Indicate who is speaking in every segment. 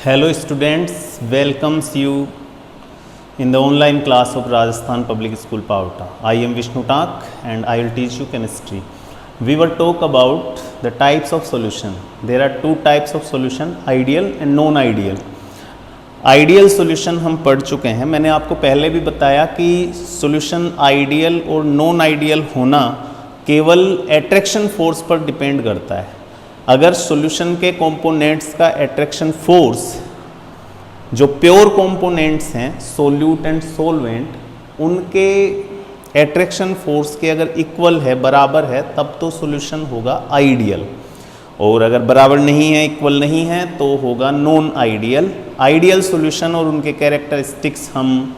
Speaker 1: Hello students, welcomes you in the online class of Rajasthan Public School Pavta. I am Vishnu Tak and I will teach you chemistry. We will talk about the types of solution. There are two types of solution, ideal and non-ideal. Ideal solution हम पढ़ चुके हैं। मैंने आपको पहले भी बताया कि सॉल्यूशन आइडियल और नॉन आइडियल होना केवल एट्रैक्शन फोर्स पर डिपेंड करता है। अगर सॉल्यूशन के कंपोनेंट्स का एट्रैक्शन फोर्स जो प्योर कंपोनेंट्स हैं सोल्यूट एंड सोलवेंट उनके एट्रैक्शन फोर्स के अगर इक्वल है, बराबर है, तब तो सॉल्यूशन होगा आइडियल, और अगर बराबर नहीं है, इक्वल नहीं है, तो होगा नॉन आइडियल। आइडियल सॉल्यूशन और उनके कैरेक्टरिस्टिक्स हम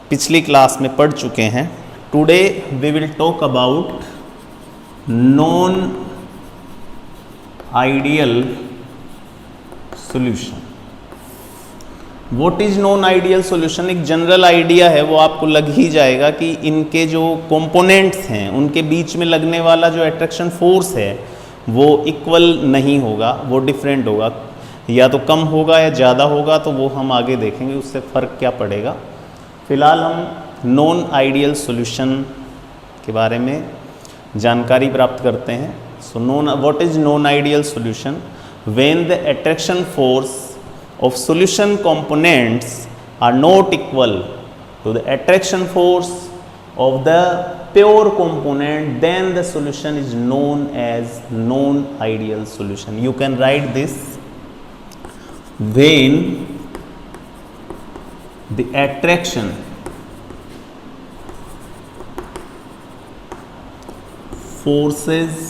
Speaker 1: पिछली क्लास में पढ़ चुके हैं। Today we will talk about non ideal solution. What is non ideal solution? एक जनरल आइडिया है, वो आपको लग ही जाएगा कि इनके जो कंपोनेंट्स हैं उनके बीच में लगने वाला जो अट्रैक्शन फोर्स है वो इक्वल नहीं होगा, वो डिफरेंट होगा, या तो कम होगा या ज़्यादा होगा, तो वो हम आगे देखेंगे उससे फ़र्क क्या पड़ेगा। फिलहाल हम नॉन आइडियल सॉल्यूशन के बारे में जानकारी प्राप्त करते हैं। So what is non ideal solution? When the attraction force of solution components are not equal to the attraction force of the pure component, then the solution is known as non-ideal solution. You can write this: when the attraction forces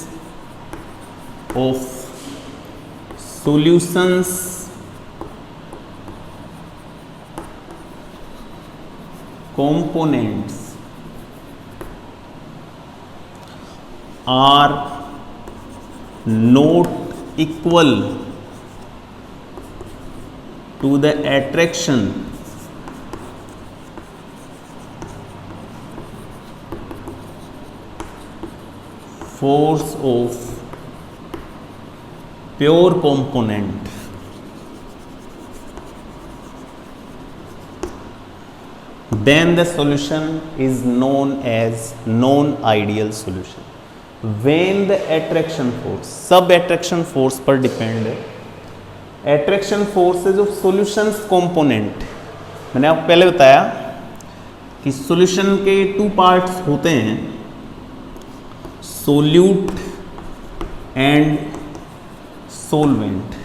Speaker 1: of solutions components are not equal to the attraction force of pure component, then the solution is known as non-ideal solution. When the attraction force, सब attraction force पर depend है, attraction forces of solutions component, मैंने आपको पहले बताया कि solution के two parts होते हैं, solute and solvent.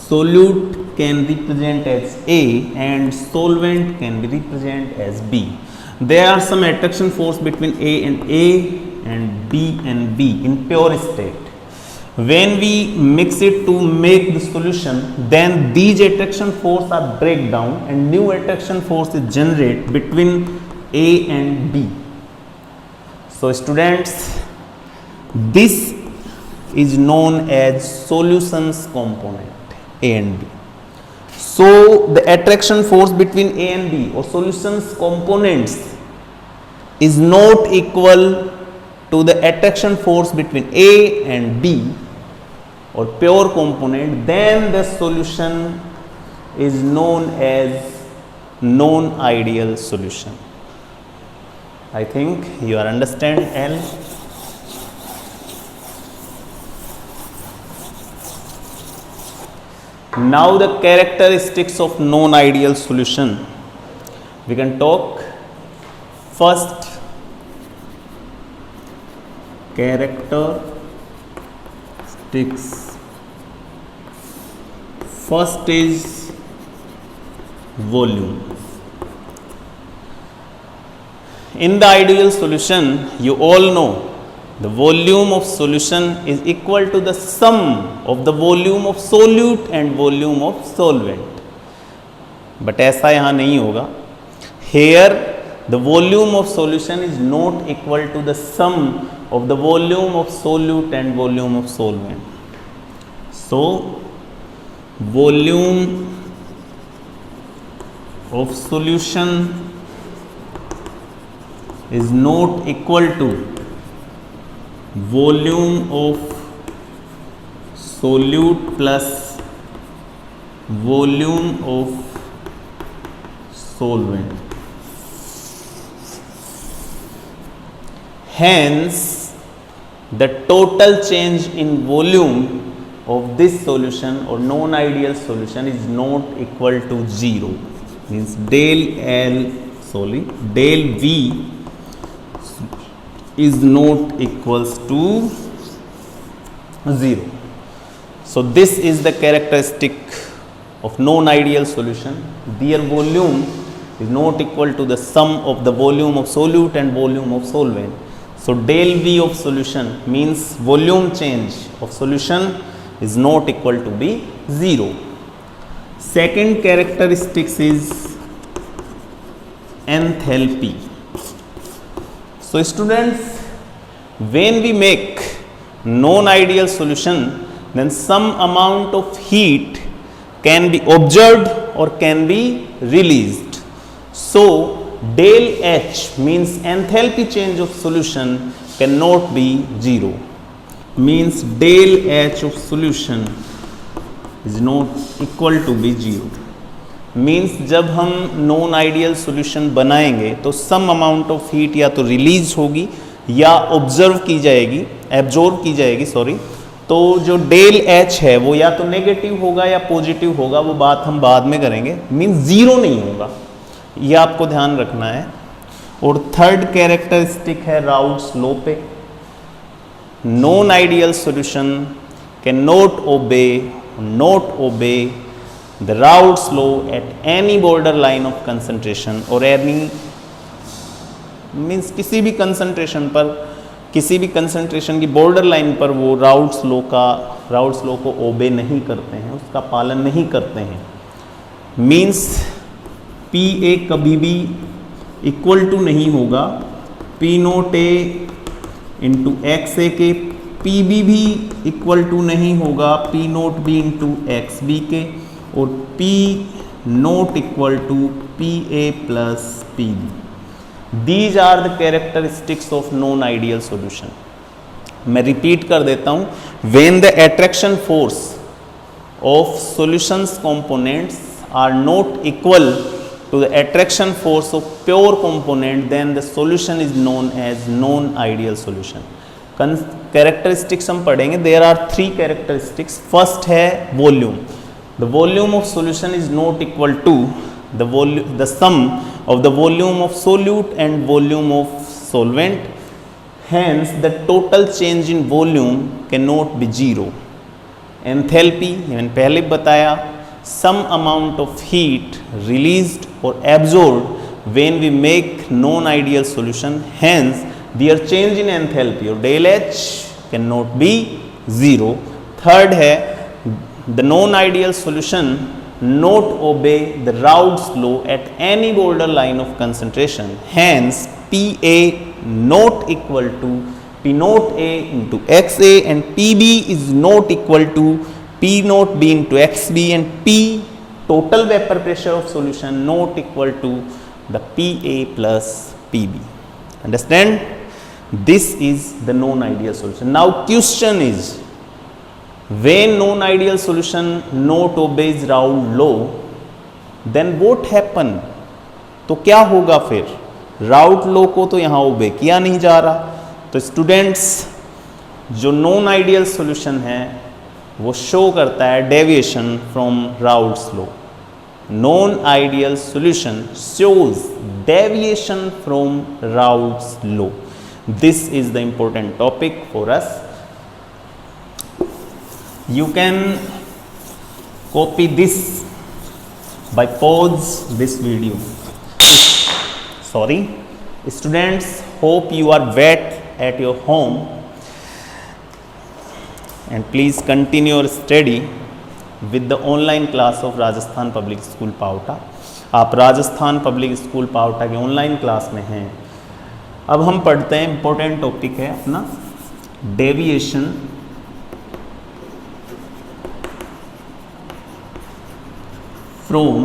Speaker 1: Solute can represent as A and solvent can be represented as B. There are some attraction force between A and B and B in pure state. When we mix it to make the solution, then these attraction force are break down and new attraction force is generated between A and B. So students, this is known as solutions component A and B. So the attraction force between A and B or solutions components is not equal to the attraction force between A and B or pure component, then the solution is known as non-ideal solution. I think you are understand L. Now the characteristics of non-ideal solution. We can talk first characteristics. First is volume. In the ideal solution, you all know the volume of solution is equal to the sum of the volume of solute and volume of solvent. But ऐसा यहाँ नहीं होगा. Here the volume of solution is not equal to the sum of the volume of solute and volume of solvent. So volume of solution is not equal to volume of solute plus volume of solvent. Hence, the total change in volume of this solution or non-ideal solution is not equal to 0. Means del V is not equals to 0. So this is the characteristic of non-ideal solution. Their volume is not equal to the sum of the volume of solute and volume of solvent. So del V of solution means volume change of solution is not equal to be 0. Second characteristics is enthalpy. So students, when we make non-ideal solution, then some amount of heat can be observed or can be released. So del H means enthalpy change of solution cannot be 0. Means del H of solution is not equal to be 0. Means जब हम non ideal solution बनाएंगे तो some amount of heat या तो release होगी या observe की जाएगी, एब्जॉर्ब की जाएगी सॉरी। तो जो डेल एच है वो या तो नेगेटिव होगा या पॉजिटिव होगा, वो बात हम बाद में करेंगे। मीन्स जीरो नहीं होगा, ये आपको ध्यान रखना है। और थर्ड कैरेक्टरिस्टिक है राउट्स लॉ पे। Non ideal solution can not obey the Raoult's law at any border line of concentration or any means किसी भी concentration पर, किसी भी concentration की border line पर वो Raoult's law को obey नहीं करते हैं, उसका पालन नहीं करते हैं। means PA कभी भी equal to नहीं होगा P naught A into XA के, PB भी equal to नहीं होगा P naught B into XB के, और P naught equal to PA plus PB। These are the characteristics of non ideal solution. मैं रिपीट कर देता हूं, when the attraction force of solutions components are not equal to the attraction force of pure component, then the solution is known as non ideal solution. Characteristics हम पढ़ेंगे, there are 3 characteristics. First है volume. The volume of solution is not equal to the sum of the volume of solute and volume of solvent. Hence, the total change in volume cannot be 0. Enthalpy, मैंने पहले बताया, some amount of heat released or absorbed when we make non-ideal solution. Hence, their change in enthalpy or del H cannot be 0. Third है the non-ideal solution not obey the Raoult's law at any border line of concentration. Hence, PA not equal to P naught A into XA and PB is not equal to P naught B into XB, and P total vapor pressure of solution not equal to the PA plus PB. Understand? This is the non-ideal solution. Now question is, when non-ideal solution not obeys Raoult's law, then what happen? तो क्या होगा फिर? Raoult's law को तो यहाँ ओबे किया नहीं जा रहा। तो स्टूडेंट्स, जो नॉन आइडियल सॉल्यूशन है वो शो करता है deviation from Raoult's law। Non ideal solution shows deviation from Raoult's law. This is the important topic for us. You can copy this by pause this video. Sorry, students, hope you are wet at your home and please continue your study with the online class of Rajasthan Public School Paota. आप Rajasthan public school Pawta के online class में हैं। अब हम पढ़ते हैं, important topic है अपना deviation from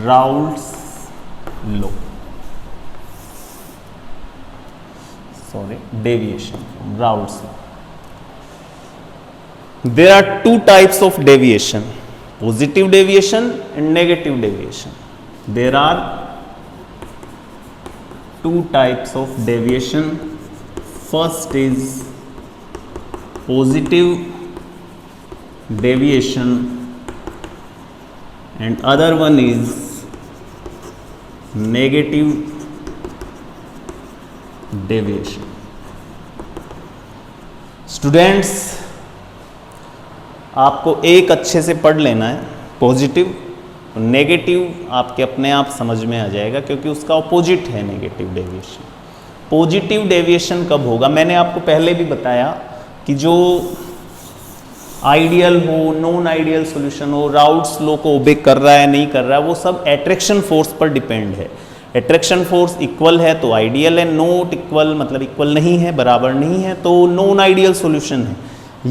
Speaker 1: Raoult's law. Sorry, deviation from Raoult's law. there are two types of deviation, positive deviation and negative deviation. There are two types of deviation. First is positive deviation and other one is negative deviation. Students, आपको एक अच्छे से पढ़ लेना है, positive, negative आपके अपने आप समझ में आ जाएगा क्योंकि उसका ऑपोजिट है नेगेटिव डेविएशन। पॉजिटिव डेविएशन कब होगा? मैंने आपको पहले भी बताया कि जो आइडियल हो, नॉन आइडियल सॉल्यूशन हो, राउट्स लॉ को ओबे कर रहा है नहीं कर रहा है, वो सब एट्रैक्शन फोर्स पर डिपेंड है। एट्रैक्शन फोर्स इक्वल है तो आइडियल है, नॉट इक्वल मतलब इक्वल नहीं है, बराबर नहीं है तो नॉन आइडियल सॉल्यूशन है।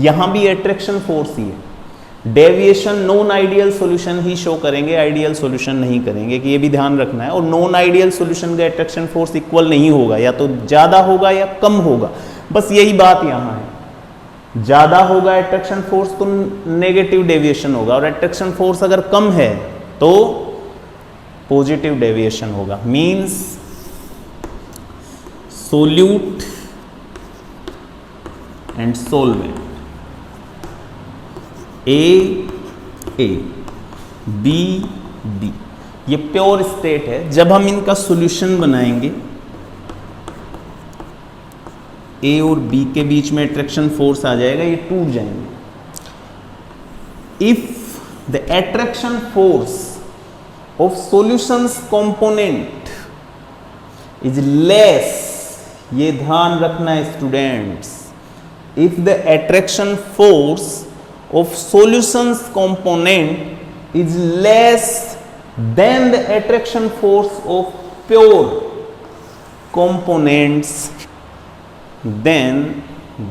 Speaker 1: यहाँ भी एट्रैक्शन फोर्स ही है। डेविएशन नॉन आइडियल सॉल्यूशन ही शो करेंगे, आइडियल सॉल्यूशन नहीं करेंगे, कि ये भी ध्यान रखना है। और नॉन आइडियल सॉल्यूशन का एट्रैक्शन फोर्स इक्वल नहीं होगा, या तो ज़्यादा होगा या कम होगा, बस यही बात यहाँ है। ज़्यादा होगा एट्रैक्शन फोर्स तो नेगेटिव डेविएशन होगा, और एट्रैक्शन फोर्स अगर कम है तो पॉजिटिव डेविएशन होगा। Means solute and solvent, A B B, ये प्योर स्टेट है। जब हम इनका सॉल्यूशन बनाएंगे, ए और बी के बीच में एट्रैक्शन फोर्स आ जाएगा, ये टूट जाएंगे। If the attraction force of solutions component is less, ये ध्यान रखना है students, if the attraction force of solutions component is less than the attraction force of pure components, then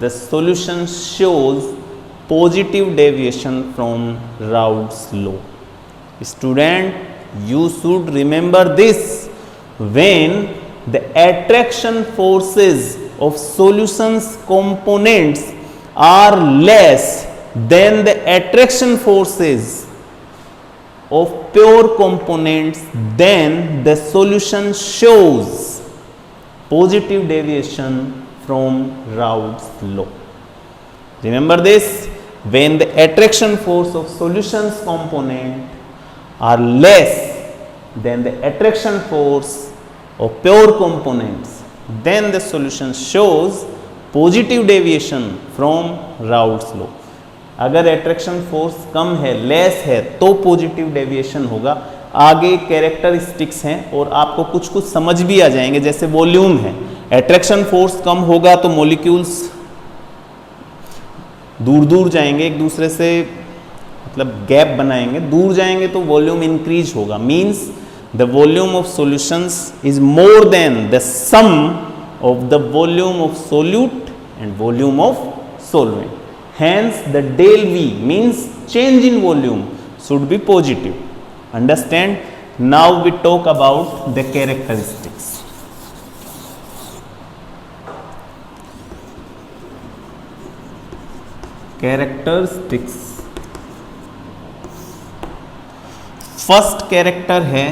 Speaker 1: the solution shows positive deviation from Raoult's law. Student, you should remember this. When the attraction forces of solutions components are less than the attraction forces of pure components, then the solution shows positive deviation from Raoult's law. Remember this. When the attraction force of solutions component are less than the attraction force of pure components, then the solution shows positive deviation from Raoult's law. अगर attraction force कम है, less है, तो positive deviation होगा। आगे characteristics हैं और आपको कुछ कुछ समझ भी आ जाएंगे, जैसे वॉल्यूम है। एट्रैक्शन फोर्स कम होगा तो मॉलिक्यूल्स दूर दूर जाएंगे एक दूसरे से, मतलब गैप बनाएंगे, दूर जाएंगे तो वॉल्यूम इंक्रीज होगा। Means the volume of solutions is more than the sum of the volume of solute and volume of solvent. Hence the del V means change in volume should be positive. Understand? Now we talk about the characteristics. Characteristics, first character है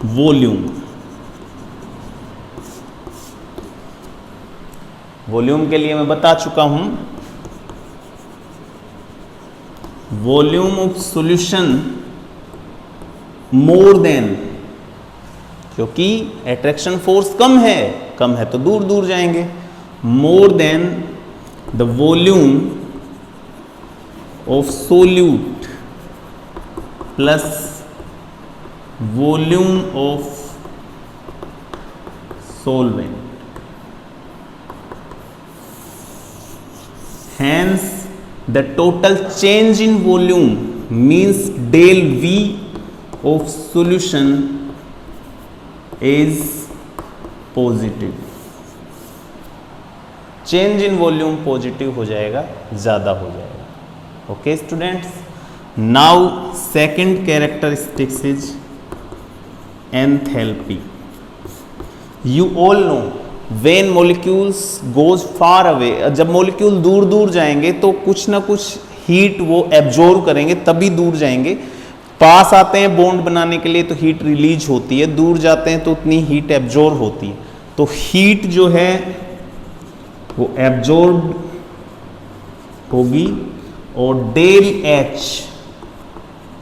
Speaker 1: volume. Volume के लिए मैं बता चुका हूं, volume of solution more than, क्योंकि attraction force कम है तो दूर दूर जाएंगे, मोर than the volume of solute plus volume of solvent. Hence the total change in volume means del V of solution is positive. Change in volume positive हो जाएगा, ज़्यादा हो जाएगा। Okay students, now second characteristics is enthalpy. You all know when molecules goes far away, जब molecule दूर दूर जाएंगे तो कुछ ना कुछ हीट वो एब्जॉर्ब करेंगे, तभी दूर जाएंगे। पास आते हैं बॉन्ड बनाने के लिए तो हीट रिलीज होती है, दूर जाते हैं तो उतनी हीट एब्जॉर्ब होती है। तो हीट जो है वो एब्जॉर्ब होगी और डेल एच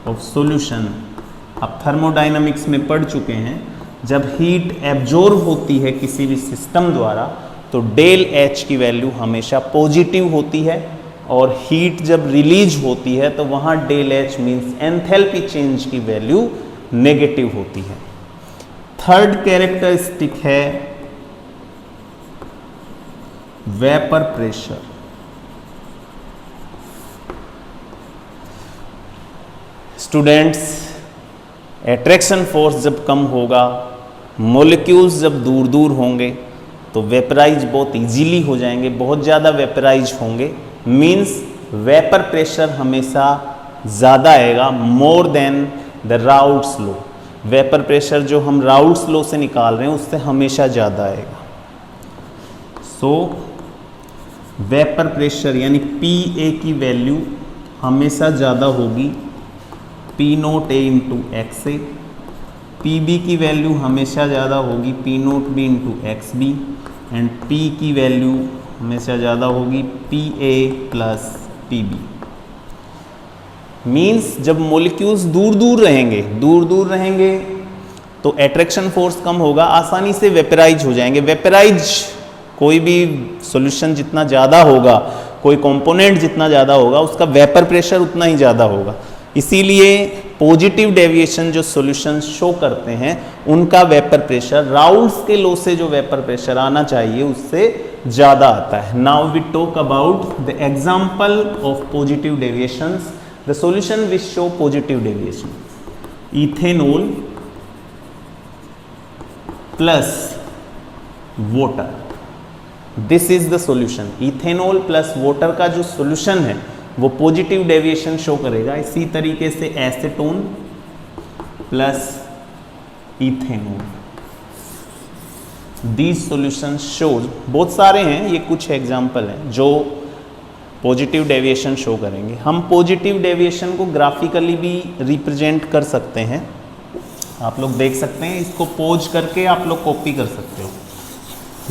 Speaker 1: ऑफ सॉल्यूशन, आप थर्मोडायनामिक्स में पढ़ चुके हैं, जब हीट एब्जॉर्ब होती है किसी भी सिस्टम द्वारा तो डेल एच की वैल्यू हमेशा पॉजिटिव होती है, और हीट जब रिलीज होती है तो वहाँ del H means enthalpy change की वैल्यू नेगेटिव होती है। थर्ड कैरेक्टरिस्टिक है vapour pressure. Students, attraction force जब कम होगा, मॉलिक्यूल्स जब दूर दूर होंगे तो वेपराइज बहुत इजीली हो जाएंगे, बहुत ज़्यादा वेपराइज होंगे, मीन्स वेपर प्रेशर हमेशा ज़्यादा आएगा, मोर than the routes law. Vapour pressure जो हम राउट्स लॉ से निकाल रहे हैं उससे हमेशा ज़्यादा आएगा। सो वेपर प्रेशर यानी पी ए की वैल्यू हमेशा ज़्यादा होगी P naught A into X A, P B की वैल्यू हमेशा ज़्यादा होगी P naught B into X B, and P की वैल्यू हमेशा ज़्यादा होगी P A plus P B. Means जब मॉलिक्यूल्स दूर दूर रहेंगे तो एट्रैक्शन फोर्स कम होगा, आसानी से वेपराइज हो जाएंगे। वेपराइज कोई भी सॉल्यूशन जितना ज़्यादा होगा, कोई कंपोनेंट जितना ज़्यादा होगा, उसका वेपर प्रेशर उतना ही ज़्यादा होगा। इसीलिए पॉजिटिव डेविएशन जो सॉल्यूशन शो करते हैं उनका वेपर प्रेशर राउल्स के लॉ से जो वेपर प्रेशर आना चाहिए उससे ज़्यादा आता है। Now we talk about the example of positive deviations, the solution which show positive deviation. Ethanol plus water, this is the solution. Ethanol plus water का जो सॉल्यूशन है वो पॉजिटिव डेविएशन शो करेगा। इसी तरीके से acetone plus ethanol, these solution shows, बहुत सारे हैं, ये कुछ एग्जाम्पल हैं जो पॉजिटिव डेविएशन शो करेंगे। हम पॉजिटिव डेविएशन को ग्राफिकली भी रिप्रेजेंट कर सकते हैं, आप लोग देख सकते हैं, इसको पोज करके आप लोग कॉपी कर सकते हो।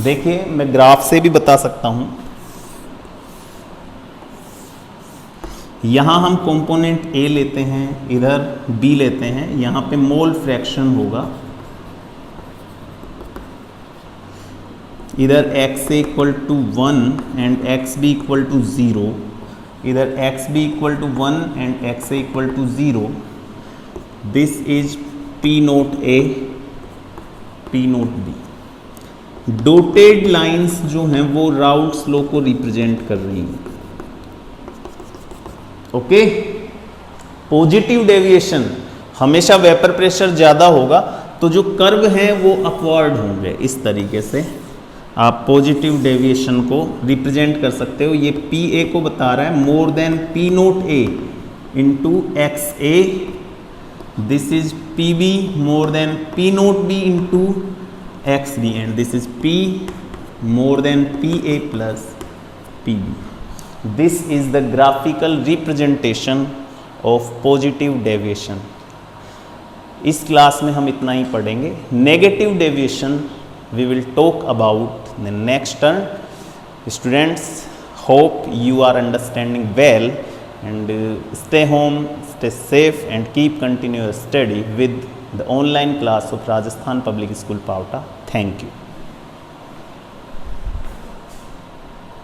Speaker 1: देखिए मैं ग्राफ से भी बता सकता हूं। यहां हम कंपोनेंट ए लेते हैं, इधर बी लेते हैं, यहां पे मोल फ्रैक्शन होगा, इधर x A equal to 1 and X B equal to 0, इधर X B equal to 1 and X A equal to 0। This is P naught A, P naught B. Dotted lines जो हैं वो राउल्स लॉ को represent कर रही हैं। Okay, positive deviation हमेशा vapour pressure ज़्यादा होगा तो जो कर्व हैं वो अपवर्ड होंगे। इस तरीके से आप पॉजिटिव डेविएशन को रिप्रेजेंट कर सकते हो। ये पी ए को बता रहा है more than P naught A into X A, this is P B more than P naught B into X B, and this is P more than P A plus P B. This is the graphical representation of positive deviation. इस class में हम इतना ही पढ़ेंगे। Negative deviation we will talk about the next turn. Students, hope you are understanding well, and stay home, stay safe, and keep continue your study with the online class of Rajasthan Public School Pauta. Thank you.